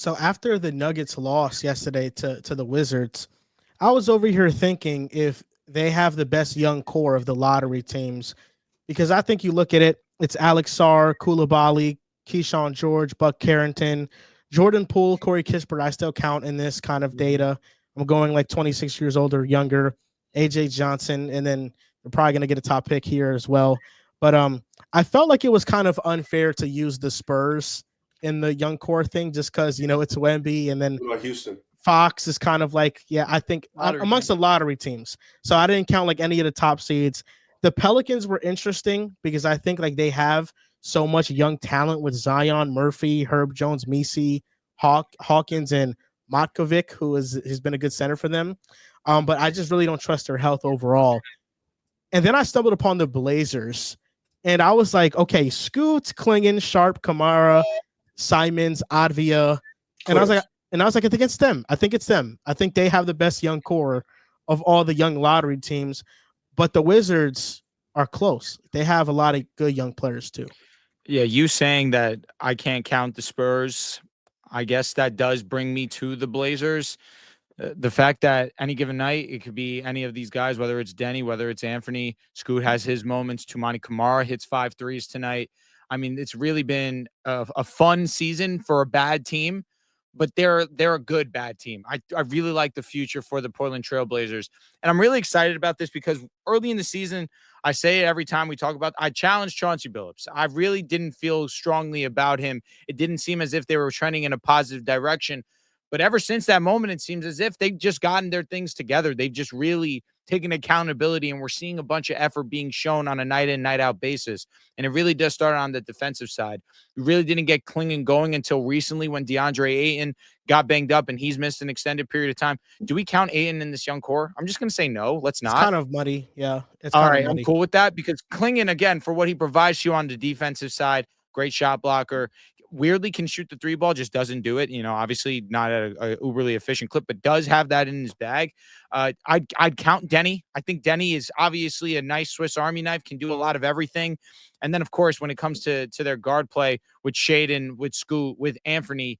So after the Nuggets lost yesterday to the Wizards, I was over here thinking if they have the best young core of the lottery teams, because I think you look at it, it's Alex Sarr, Koulibaly, Keyshawn George, Buck Carrington, Jordan Poole, Corey Kispert. I still count in this kind of Mhm. data. I'm going like 26 years old or younger. AJ Johnson, and then they're probably going to get a top pick here as well. But I felt like it was kind of unfair to use the Spurs in the young core thing, just because it's Wemby, and then What about Houston? Fox is kind of like, yeah, I think Lottery amongst team. the lottery teams. So I didn't count like any of the top seeds. The Pelicans were interesting because I think like they have so much young talent with Zion, Murphy, Herb Jones, Misi, Hawkins, and Matkovic, who has been a good center for them. But I just really don't trust their health overall. And then I stumbled upon the Blazers, and I was like, okay, Scoots, Klingon, Sharp, Kamara, Simons, Advia, and I was like, Clippers. I think it's them. I think it's them. I think they have the best young core of all the young lottery teams, but the Wizards are close. They have a lot of good young players too. Yeah, you saying that I can't count the Spurs, I guess that does bring me to the Blazers. The fact that any given night it could be any of these guys, whether it's Denny, whether it's Anthony, Scoot has his moments. Tumani Kamara hits 5 threes tonight. I mean, it's really been a fun season for a bad team, but they're a good bad team. I really like the future for the Portland Trail Blazers, and I'm really excited about this because early in the season, I say it every time we talk about. I challenged Chauncey Billups. I really didn't feel strongly about him. It didn't seem as if they were trending in a positive direction. But ever since that moment, it seems as if they've just gotten their things together. They've just really taken accountability, and we're seeing a bunch of effort being shown on a night in, night out basis. And it really does start on the defensive side. We really didn't get Klingon going until recently when DeAndre Ayton got banged up and he's missed an extended period of time. Do we count Ayton in this young core? I'm just going to say no. Let's It's not. kind of muddy. Yeah, it's All kind right, of I'm muddy. cool with that because Klingon, again, for what he provides you on the defensive side, great shot blocker. Weirdly can shoot the three ball, just doesn't do it. Obviously not at a uberly efficient clip, but does have that in his bag. I'd count Denny. I think Denny is obviously a nice Swiss Army knife, can do a lot of everything. And then, of course, when it comes to their guard play with Shaden, with Scoot, with Anthony,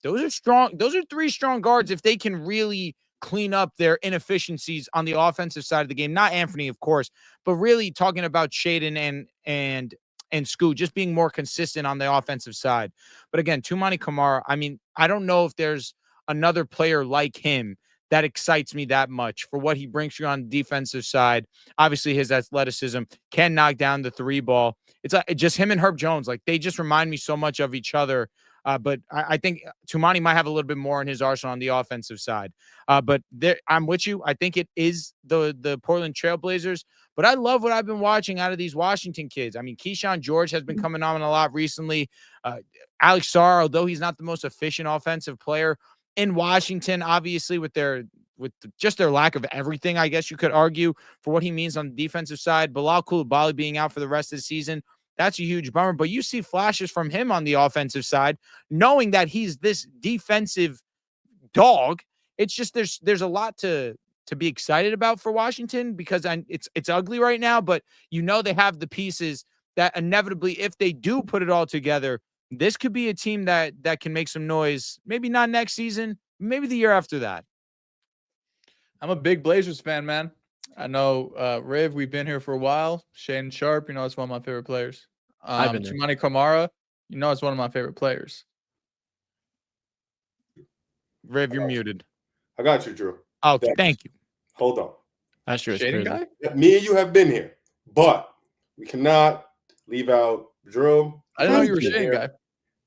those are strong. Those are 3 strong guards if they can really clean up their inefficiencies on the offensive side of the game. Not Anthony, of course, but really talking about Shaden and Scoot just being more consistent on the offensive side. But again, Tumani Kamara, I mean, I don't know if there's another player like him that excites me that much for what he brings you on the defensive side. Obviously, his athleticism can knock down the 3 ball. It's just him and Herb Jones. Like, they just remind me so much of each other. But I think Tumani might have a little bit more in his arsenal on the offensive side. But I'm with you. I think it is the Portland Trail Blazers. But I love what I've been watching out of these Washington kids. I mean, Keyshawn George has been coming on a lot recently. Alex Sarr, although he's not the most efficient offensive player in Washington, obviously just their lack of everything, I guess you could argue, for what he means on the defensive side. Bilal Coulibaly being out for the rest of the season, that's a huge bummer. But you see flashes from him on the offensive side, knowing that he's this defensive dog. It's just there's a lot to be excited about for Washington because it's ugly right now, but they have the pieces that inevitably, if they do put it all together, this could be a team that can make some noise. Maybe not next season, maybe the year after that. I'm a big Blazers fan, man. I know, Riv, we've been here for a while. Shane Sharp, it's one of my favorite players. I've been there. Tumani Kamara, it's one of my favorite players. Riv, you're muted. I got you, Drew. Oh, thank you. Hold on. That's true. Shading guy? Me and you have been here, but we cannot leave out Drew. I didn't know you were a shading guy.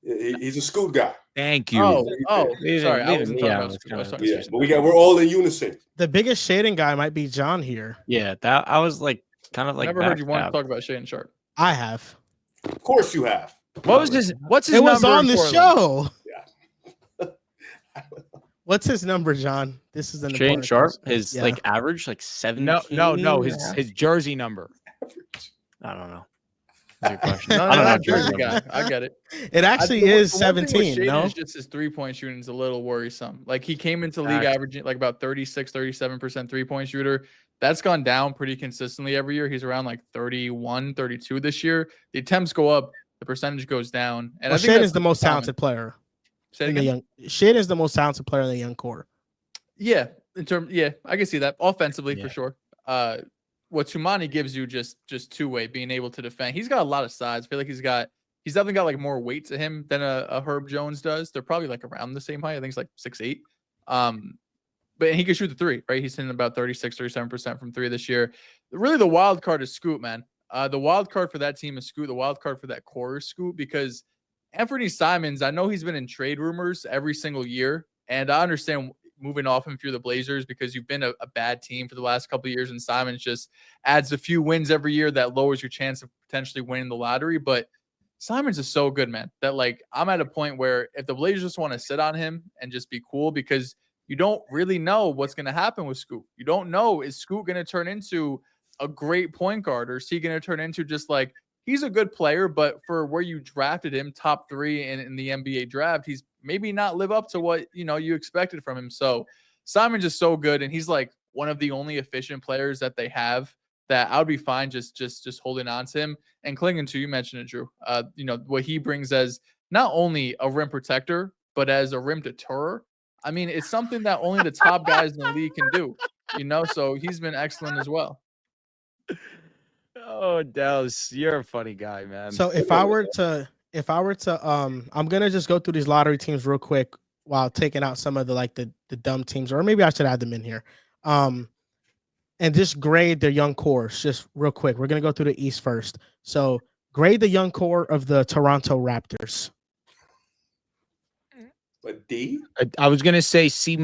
He's a Scoot guy. Thank you. Sorry, I wasn't talking about Yeah, but we're all in unison. The biggest shading guy might be John here. Yeah, that I was like kind of like. Never heard you want to talk about Shane Sharp. I have. Of course you have. What's his It was number on the Portland? show. Yeah. What's his number, John? This is an Shane important Sharp, question. his Yeah. like average, like 17. No. His jersey number. I don't know. That's a good question. No, I don't know. not jersey jersey number. guy. I get it. It actually is 17. No, It's just his 3-point shooting is a little worrisome. Like, he came into league Facts. averaging like about 36, 37% 3-point shooter. That's gone down pretty consistently every year. He's around like 31, 32 this year. The attempts go up, the percentage goes down. And well, I think Shane that's is the most common. talented player. Say it in the again. young. Shane is the most talented player in the young core. Yeah, I can see that offensively Yeah. for sure. What Tumani gives you just two-way, being able to defend. He's got a lot of size. I feel like he's definitely got like more weight to him than a Herb Jones does. They're probably like around the same height. I think it's like 6'8". But he can shoot the three, right? He's hitting about 37% from three this year. Really, the wild card is Scoot, man. The wild card for that team is Scoot. The wild card for that core is Scoot, because Anthony Simons, I know he's been in trade rumors every single year, and I understand moving off him if you're the Blazers because you've been a bad team for the last couple of years, and Simons just adds a few wins every year that lowers your chance of potentially winning the lottery. But Simons is so good, man, that like I'm at a point where if the Blazers just want to sit on him and just be cool, because you don't really know what's going to happen with Scoot. You don't know, is Scoot going to turn into a great point guard, or is he going to turn into just like, he's a good player, but for where you drafted him, top 3 in the NBA draft, he's maybe not live up to what, you expected from him. So Simon's just so good. And he's like one of the only efficient players that they have that I would be fine just holding on to him and clinging to. You mentioned it, Drew. What he brings as not only a rim protector, but as a rim deterrer. I mean, it's something that only the top guys in the league can do, so he's been excellent as well. Oh, Dallas, you're a funny guy, man. So if I were to, I'm gonna just go through these lottery teams real quick while taking out some of the dumb teams, or maybe I should add them in here, and just grade their young cores just real quick. We're gonna go through the East first. So grade the young core of the Toronto Raptors. A D? I was gonna say C-.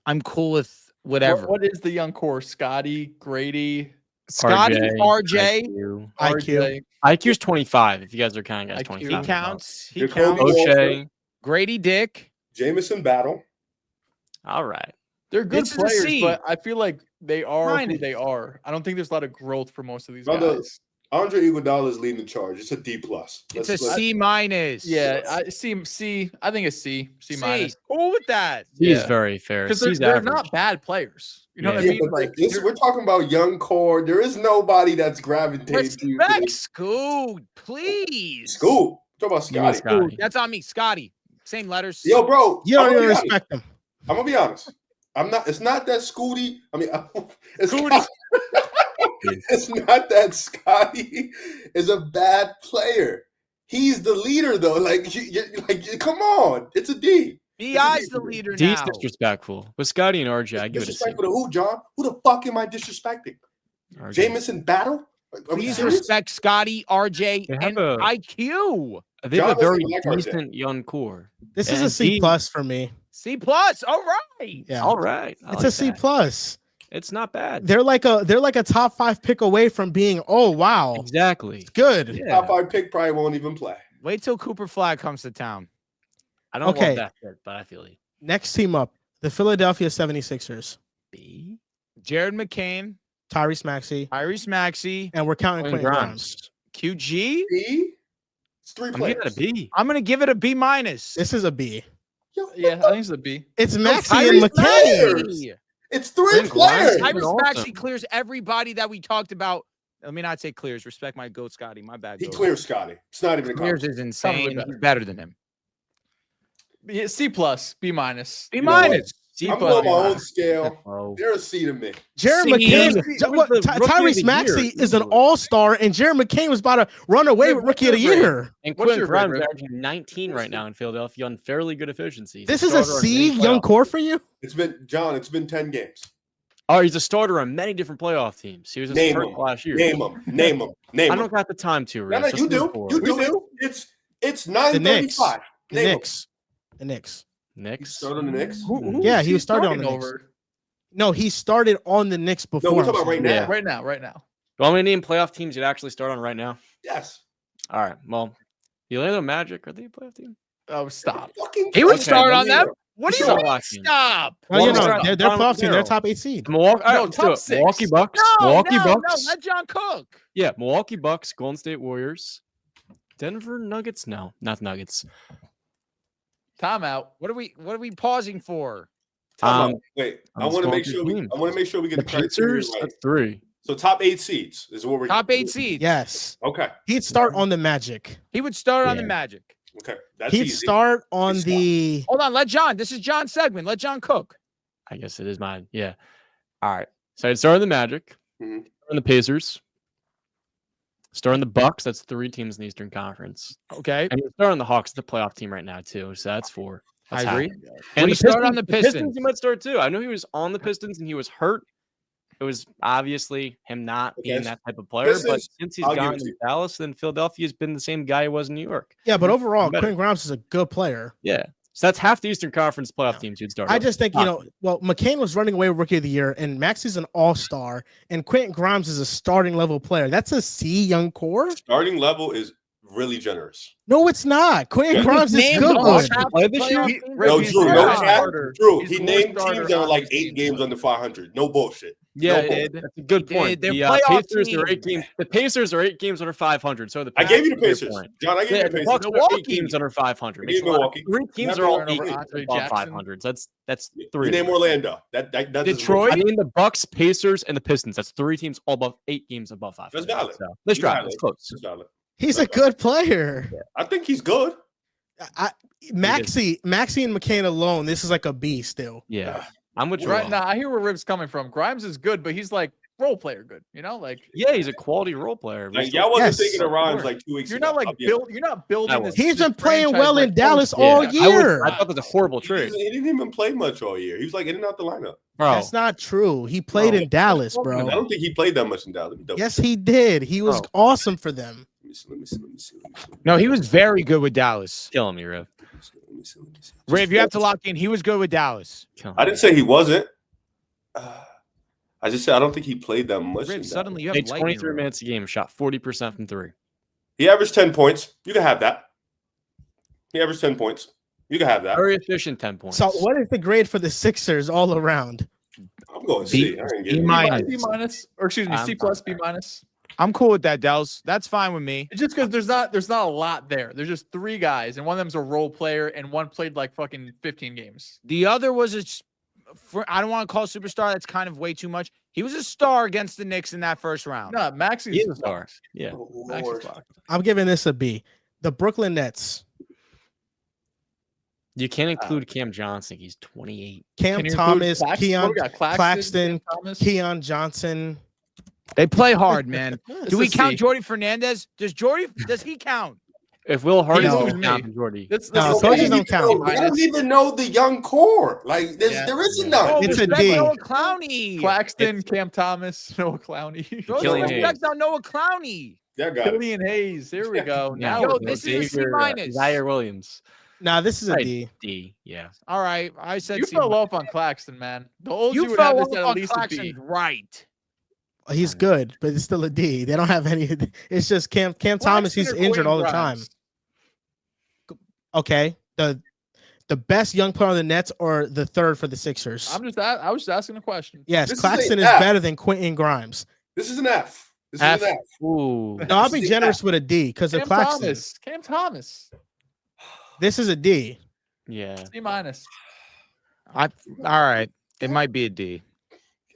I'm cool with whatever. What is the young core? Scotty, Grady, Scotty, RJ. IQ. IQ's 25. If you guys are counting as IQ. 25. He counts. He Jacoby counts. Walker. O'Shea. Grady Dick. Jamison Battle. All right. They're good This is a players, C. but I feel like they are who Minus. they are. I don't think there's a lot of growth for most of these No, guys. Andre Iguodala is leading the charge. It's a D plus. It's a C-. Yeah, I C. I think it's C minus. Cool with that. He's Yeah. very fair. Because He's they're average. not bad players. You know Yeah. what I mean? but Like we're talking about young core. There is nobody that's gravitating to you. Respect Scoot, please. School. Talk about You mean Scotty. Scotty. That's on me. Scotty. Same letters. Yo, bro. You don't I'm even gonna be respect them. honest. I'm gonna be honest. It's not that Scooty. I mean, it's Scooty. not, it's not that Scotty is a bad player. He's the leader, though. Like, come on. It's a D. B.I.'s the leader D's now. disrespectful. With Scotty and RJ, I give it a C. Disrespectful to who, John? Who the fuck am I disrespecting? RJ. Jamison Battle? Are we Please serious? respect Scotty, RJ, They have and a- IQ. They have John a very doesn't like RJ. decent young core. This is a And C D- plus for me. C+. All right. Yeah, All right. I it's like a C that. plus. It's not bad. They're like a top 5 pick away from being. Oh wow, Exactly. it's good. Yeah. Top 5 pick probably won't even play. Wait till Cooper Flag comes to town. I don't Okay. love that fit, but I feel you. Next team up, the Philadelphia 76ers. B. Jared McCain, Tyrese Maxey, Tyrese Maxey, and we're counting Quentin Quentin Grimes. QG. B? It's 3 I'm players. giving it a B. I'm going to give it a B-. This is a B. Yo, Yeah, I think it's a B. It's No, Maxey Tyrese and McCain. Maxey. It's 3 Quentin players. Grimes. Tyrese Awesome. Maxey clears everybody that we talked about. Let me not say clears. Respect my goat, Scotty. My bad. He goat. clears Scotty. It's not even a Clears conversation. is Probably insane. better. He's better than him. Yeah, C plus, B minus. B You know what? minus. C I'm plus, going B my own minus. scale. Oh. They're a C to me. Jared See, McCain, it was the Rookie of Tyrese the Maxey Year, is an easily. all-star, and Jared McCain was about to run away Yeah, with what's Rookie of the your grade? Year. And What's Quentin your Grimes grade, averaging 19 right now in Philadelphia on fairly good efficiency. He's This is a starter on C many young playoff core teams. for you. It's been 10 games. Oh, he's a starter on many different playoff teams. He was a Name starter them. last year. Name them. Name them. Name I them. don't got the time to. No, Reese. no, Just you do. move forward. You do. It's 9:35. The Name 'em. Knicks. The Knicks. Knicks. Start on the Knicks. Who Yeah, is he was started on starting the Knicks. over? No, he started on the Knicks before. No, we're I'm talking about right saying. now. Yeah. Right now. Do you want me to name playoff teams you'd actually start on right now? Yes. All right. Well, the Orlando Magic, are they a playoff team? Oh, stop. Fucking He would Okay, start let on me- them. What do you Sure. mean? Stop. Well, you Well, know, start- they're bottom playoff team. They're zero. top 8 seed. Milwaukee. All right, No, let's top do it. 6. Milwaukee Bucks. No, Milwaukee no, Bucks. no. Let John cook. Yeah, Milwaukee Bucks, Golden State Warriors, Denver Nuggets. No, not the Nuggets. Timeout. What are we pausing for? Wait, I let's want to go make through sure we. teams. I want to make sure we get The the criteria Pacers. right. That's 3. So top 8 seeds is what we're Top 8 seeds. Yes. Okay. He'd start on the Magic. He would start on the Yeah. Magic. Okay, that's He'd easy. start on He'd the. Hold on, let John. This is John's segment. Let John cook. I guess it is mine. Yeah. All right. So I'd start on the Magic, Mhm. on the Pacers, start on the Bucks. That's 3 teams in the Eastern Conference. Okay, And you start on the Hawks, the playoff team right now too. So that's 4. I That's agree. half. What And do you start on the Pistons? You might start too. I know he was on the Pistons and he was hurt. It was obviously him not being Okay. that type of player. But Pistons, since he's I'll give gone it to to you. Dallas, then Philadelphia's been the same guy he was in New York. Yeah, but overall, better. Quentin Grimes is a good player. Yeah. So that's half the Eastern Conference playoff teams you'd start. I with. just think, well, McCain was running away with Rookie of the Year, and Maxi's an all-star, and Quentin Grimes is a starting level player. That's a C young core? Starting level is really generous. No, it's not. Quentin Yeah. Grimes is Named good. all good. half Play the this year? playoff He- teams. No, He's Drew, the no worst cap. starter. Drew, He's he the named worst teams starter that are on like his 8 team. games under 500. No bullshit. Yeah, No bullshit. that's a good He point. did. The They're playoff Pacers are 8 teams. games. The Pacers are 8 games under 500. So the I gave you the Pacers, Pacers. point. John, I gave Yeah, you the the Pacers. Bucks are 8 Milwaukee. games under 500. I Makes gave a lot of- Milwaukee. 3 teams Never are all turn over 8 Andre games above Jackson. 500. That's You 3. name Orlando. That doesn't Detroit? I mean the Bucks, Pacers, and the Pistons. That's 3 teams all above 8 games above 500. That's valid. So let's You try. valid. It's close. That's valid. He's a good player. I think he's good. Maxi and McCain alone, this is like a B still. Yeah, I'm with you. Right now, I hear where Riv's coming from. Grimes is good, but he's like role player good. Like Yeah, he's a quality role player. but Like he's y'all wasn't Yes. thinking of Rhymes like 2 weeks you're ago. not like I'll be build. You're not building. I This, He's this been playing franchise well like in Dallas Post- all Yeah, year. I thought that was a horrible He trade, didn't even play much all year. He was like in and out the lineup. bro. That's not true. He played Bro, in Dallas, I bro. don't think he played that much in Dallas. Let me double Yes, check. he did. He was Bro. awesome for them. Let me see. No, he was very good with Dallas. Killing me, Riv. Let me see. Rav, you have to lock in. He was good with Dallas. Killing I me. didn't say he wasn't. I just said I don't think he played that much. in Rav, Dallas. suddenly you have Played lightning. 23 Rav. minutes a game, shot 40% from 3. He averaged 10 points. You can have that. He averaged 10 points. You can have that. Very efficient 10 points. So, what is the grade for the Sixers all around? I'm going B- C. I ain't getting B minus. B minus, or excuse me, C plus, B minus. I'm cool with that, Dels. That's fine with me. It's just because there's not a lot there. There's just 3 guys, and one of them's a role player, and one played like fucking 15 games. The other was I don't want to call superstar. That's kind of way too much. He was a star against the Knicks in that first round. No, Maxi's He is a star. Yeah. Oh, Maxi's Lord. fucked. I'm giving this a B. The Brooklyn Nets. You can't include Cam Johnson. He's 28. Cam Can you include Thomas, Claxton? What Keon we got? Claxton, Thomas. Keon Johnson. They play hard, man. It's Do we a count C. Jordy Fernandez? Does he count? If Will Hardy's No. going down from Jordy. That's No, the coaches C. don't count. We don't even know the young core. Like Yeah. there isn't Yeah. none. It's a respect D. Noah Clowney. Claxton, Cam Thomas, Noah Clowney, Throw some Killian respect Hayes. on Noah Clowney. That got it. Killian Hayes. Here we go. Yeah. Now Yo, we're this cooking. is a C minus. Zaire Williams. Nah, this is a Right. D. D. Yeah. All right, I said You C fell minus. off on Claxton, man. The old You would have fell this off at on least a Claxton, B. right? He's good, but it's still a D. They don't have any. It's just Cam Thomas. He's Claxton or injured all the Quentin time. Grimes? Okay. The best young player on the Nets or the third for the Sixers? I was just asking a question. Yes, This is Claxton a is F. better than Quentin Grimes. This is an F. This F. is an F. Ooh. No, I'll be This is generous with a D because of Cam Claxton. Thomas. Cam Thomas. This is a D. Yeah. C minus. All right. It might be a D.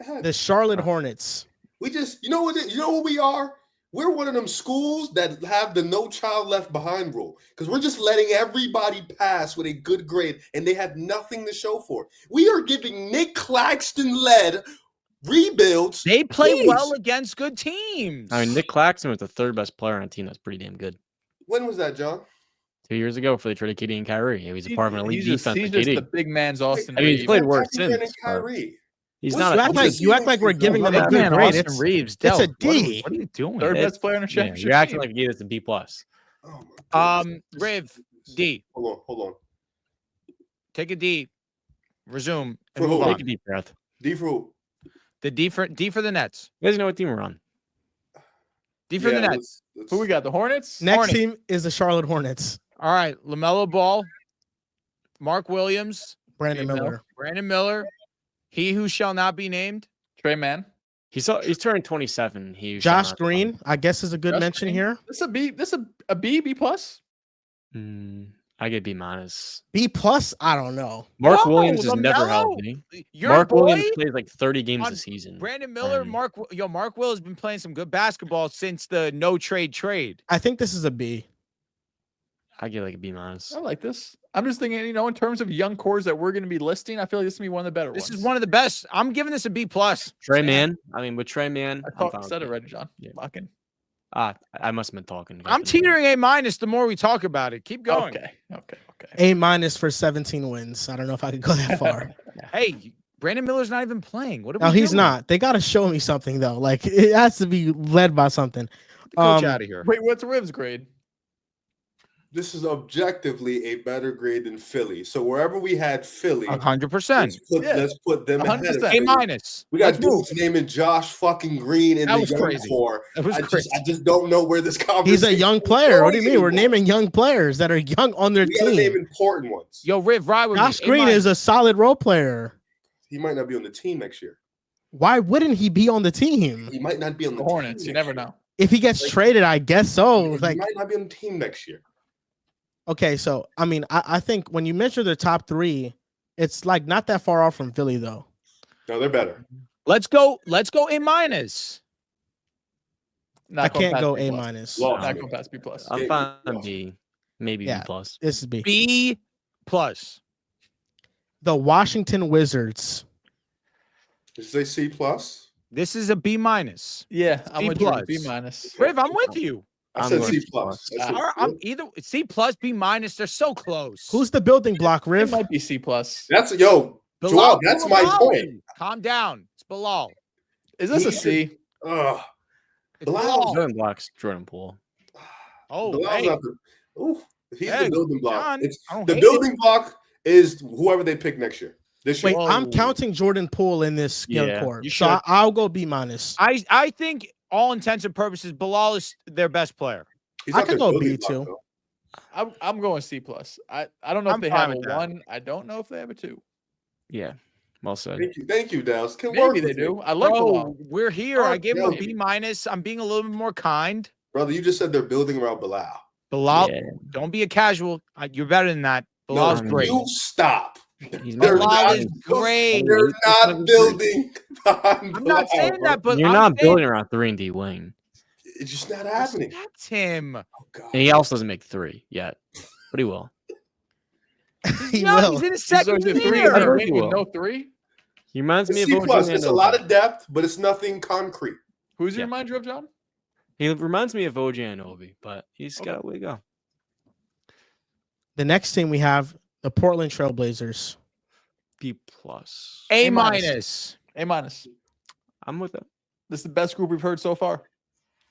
God, The Charlotte Hornets. we just you know what we are? We're one of them schools that have the no child left behind rule because we're just letting everybody pass with a good grade and they have nothing to show for it. We are giving Nick Claxton led rebuilds. They play Jeez. well against good teams. I mean, Nick Claxton was the 3rd best player on a team that's pretty damn good. When was that, John? 2 years ago before they traded KD and Kyrie. He was a part of an elite He's defense. just with the KD. big man's Austin I mean, he's Reeves. played What's worse happening since. to but Kyrie? He's What's not. You A, act like you act like we're giving them a That good man, grade. Austin It's Reeves. it's a Del, what are- D. What are you doing? Third It's- best player on a yeah, championship you're acting team. like you gave this a B plus. Oh my goodness. Riv, D. Hold on. Take a D. Resume For and who? move Take on. a deep breath. D for who? The D for the Nets. You guys know what team we're on. D for the Yeah, Nets. Who we got? The Hornets. Next Hornets. team is the Charlotte Hornets. All right, LaMelo Ball, Mark Williams, Brandon Female. Miller. Brandon Miller, he who shall not be named. Trey Man. He's turning 27. He Josh Green, I guess, is a good Josh mention Green. here. This a B. This a B. B plus. I get B minus. B plus, I don't know. Mark Whoa, Williams is never LaMelo? healthy. Your Mark boy, Williams plays like 30 games on a season. Brandon Miller, Um, Mark Will has been playing some good basketball since the no trade trade. I think this is a B. I get like a B minus. I like this. I'm just thinking, in terms of young cores that we're going to be listing, I feel like this is going to be one of the better This ones. is one of the best. I'm giving this a B plus. Trey Man. I mean, with Trey Man, Said it right, John. Yeah. Locking. I must have been talking. I'm teetering A minus the more we talk about it. Keep going. Okay. A minus for 17 wins. I don't know if I could go that far. Hey, Brandon Miller's not even playing. What are No, we he's doing? not. They got to show me something though. Like it has to be led by something. Get the coach out of here. Wait, what's Riv's grade? This is objectively a better grade than Philly. So wherever we had Philly, 100%. let's put them ahead of 100%. A Philly. minus. We got Let's move. dudes naming Josh fucking Green in That the was young crazy. core. That was crazy. I just don't know where this conversation. He's a young is player. What do you going mean? We're anymore. naming young players that are young on their We gotta name team. important ones. Yo, Riv, ride with Josh me. Green is a solid role player. He might not be on the team next year. Why wouldn't he be on the team? He might not be on The the Hornets. team You next never year. know. If he gets traded, I guess so. He Like, might not be on the team next year. okay, so I mean, I think when you measure the top three, it's like not that far off from Philly though. No, they're better. Let's go A minus. I can't go A plus. minus. Lost Not me. going past B plus. I'm Yeah, fine lost. B, maybe Yeah. B plus. This is B. B plus. The Washington Wizards. Did you say C plus? This is a B minus. Yeah, I'm B with you. plus. B minus. Riv, I'm with you. I I'm said going C C plus. plus. That's All it. right, I'm either C plus, B minus. They're so close. Who's the building block, It Riv? might be C plus. That's Joel. That's my point. Calm down. It's Bilal. Is this a C? Ugh. It's Bilal. Bilal. Jordan Block's Jordan Poole. Oh, Bilal's hey. not the, ooh, he's Hey, the building block. John, It's I don't the hate building block is whoever they pick next year. This year. Wait, I'm Whoa. counting Jordan Poole in this young Yeah, core. you So should. I'll go B minus. I think all intents and purposes, Bilal is their best player. He's I not could their go building B too. block, though. I'm going C plus. I don't know I'm if they fine have a with that. 1. I don't know if they have a 2. Yeah, well said. Thank you, Dallas. Can work Maybe they with me. do. I like Bro, Bilal. we're here. I gave him a yeah. B minus. I'm being a little bit more kind. Brother, you just said they're building around Bilal. Bilal, Yeah, don't be a casual. You're better than that. Bilal's No, great. you stop. he's They're Bilal not- is great. They're not building behind I'm not saying Bilal, that, but You're I'm not saying building around 3 and D wing. It's just not happening. That's him. Oh, God. And he also doesn't make 3 yet, but he will. He No, will. he's in his So second is it 3 year. I don't and think with he no 3? He reminds me It's of C plus. OG It's a Anunoby. lot of depth, but it's nothing concrete. Who's your Yeah. reminder of, John? He reminds me of OG Anunoby, but he's Okay. got a way to go. The next team we have the Portland Trailblazers. B plus. A A minus. minus. A minus. I'm with it. This is the best group we've heard so far.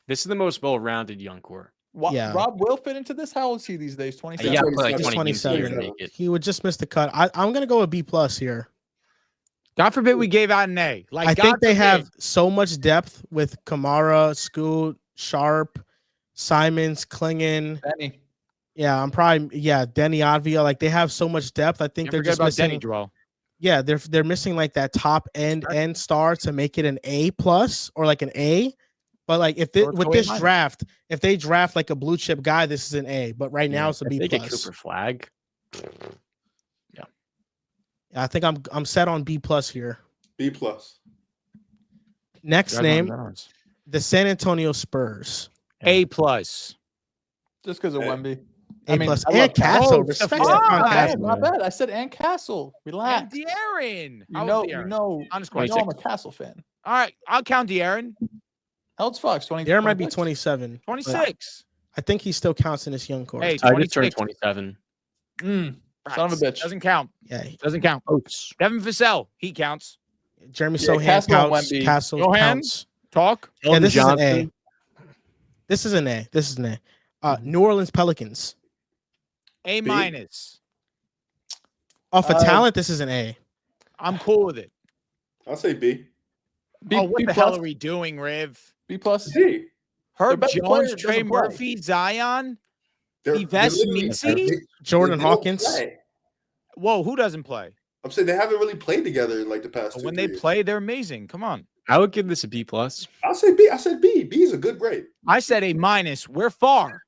This is the most well-rounded young core. Yeah. Rob will fit into this. How old is he these days? 27. You got to play like He's 20 games a year to 27. make it. He would just miss the cut. I'm gonna go with B plus here. God forbid we gave out an A. Like I God think they forbid. have so much depth with Kamara, Scoot, Sharp, Simons, Klingon. Benny. Yeah, I'm probably Denny Advia. Like they have so much depth. I think Can't they're forget just about missing. Denny Joel. Yeah, they're missing like that top end star to make it an A plus or like an A. But like if So let's with go this A-. draft, if they draft like a blue chip guy, this is an A. But right now it's a If B they get plus. Cooper Flag. I think I'm set on B plus here. B plus. Next Guys on name, balance. the San Antonio Spurs. A plus. Just because of Hey. Wemby. A plus. I And love Castle. Oh, Respect Stephon. Stephon Bad, Castle. not bad. I said and Castle. Relax. And De'Aaron. You How know, old is you De'Aaron? know, Honest you know question. I'm a Castle fan. All right, I'll count De'Aaron. How old's Fox? 20. There might be 26? 27. but 26. I think he still counts in this young core. Hey, I just turned 26. 27. Son of a bitch. Doesn't count. Yeah, Doesn't count. Devin Vassell. He counts. Jeremy Yeah, Sohan Castle and counts. Wemby. Castle Sohan? counts. Talk. Yeah, Elton this is an A. Johnson. This is an A. This is an A. New Orleans Pelicans. A B. minus. Off of Uh, talent, this is an A. I'm cool with it. I'll say B. B, Oh, what B the plus, hell are we doing, Riv? B plus. C. Herb best player Jones, doesn't Trey play. Murphy, Zion. They're Yves literally- Mincy? Jordan they don't Hawkins. play. Whoa, who doesn't play? I'm saying they haven't really played together in like the past. But 2 when they years. play, they're amazing. Come on. I would give this a B plus. I'll say B. I said B. B is a good grade. I said A minus. We're far.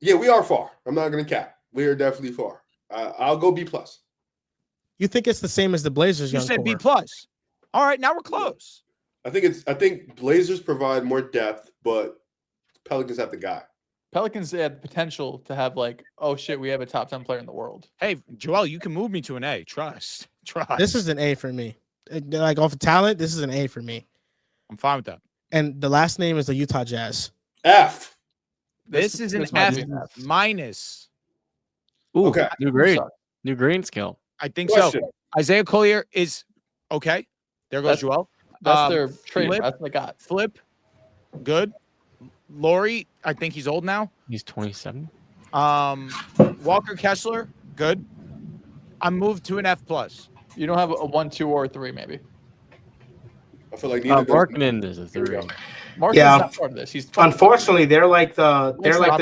Yeah, we are far. I'm not gonna cap. We are definitely far. I'll go B plus. You think it's the same as the Blazers You young said core? B plus. All right, now we're close. I think Blazers provide more depth, but Pelicans have the guy. Pelicans had the potential to have like, oh shit, we have a top 10 player in the world. Hey, Joel, you can move me to an A. Trust. This is an A for me. Like off of talent, this is an A for me. I'm fine with that. And the last name is the Utah Jazz. F. This is an might F be an F. minus. Ooh, Okay. new grade. New grade scale. I think Question. so. Isaiah Collier is okay. There goes That's- Joel. That's their trade. Flip. That's what they got. Flip. Good. Laurie, I think he's old now. He's 27. Walker Kessler, good. I'm moved to an F plus. You don't have a 1, 2, or a 3, maybe. I feel like neither. Markman is a Here we 3. go. Marcus Yeah. is not part of this. He's Unfortunately, they're like the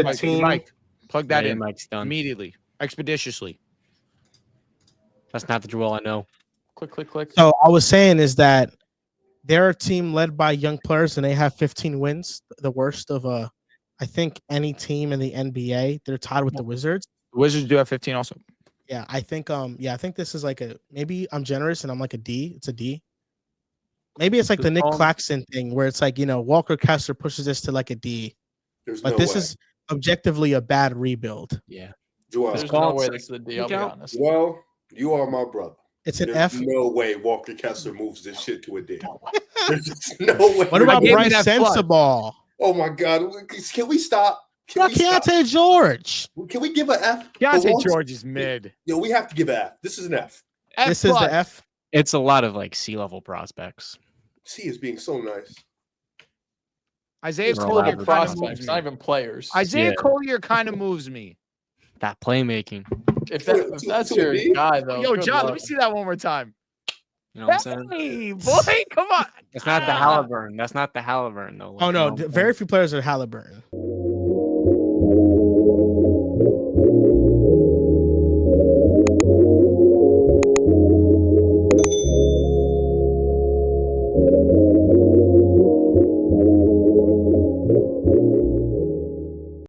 Mike, team. Mike, plug that Yeah, in Mike's done. immediately, expeditiously. That's not the Joel I know. click, click, click. So I was saying is that they're a team led by young players and they have 15 wins, the worst of I think any team in the NBA. They're tied with the Wizards. The Wizards do have 15 also. Yeah, I think I think this is like maybe I'm generous and I'm like a D. It's a D. Maybe it's like the Nick Claxton thing where it's like, Walker Kessler pushes this to like a D. There's But no this way. is objectively a bad rebuild. Yeah. Joel. There's no called way six. this is a D. I'll be Count. honest. Well, you are my brother. It's an There's F. no way Walker Kessler moves this shit to a D. There's just no way. What about gave you Bryce that plus. Sensabaugh? Oh my God! Can we stop? Can What we stop? Keontae George? Can we give an F? For Keontae once? George is mid. Yo, we have to give an F. This is an F. F This is plus. the F. It's a lot of like C-level prospects. C is being so nice. Isaiah They're Collier allowed kind of Prospects, moves not me. even players. Isaiah Yeah. Collier kind of moves me. That playmaking. If To that's a your D? guy, though. Yo, good John, let luck. me see that one more time. You know what I'm saying? Hey, boy, come on. That's not the Halliburton. That's not the Halliburton though. Oh no, You know? very few players are Halliburton.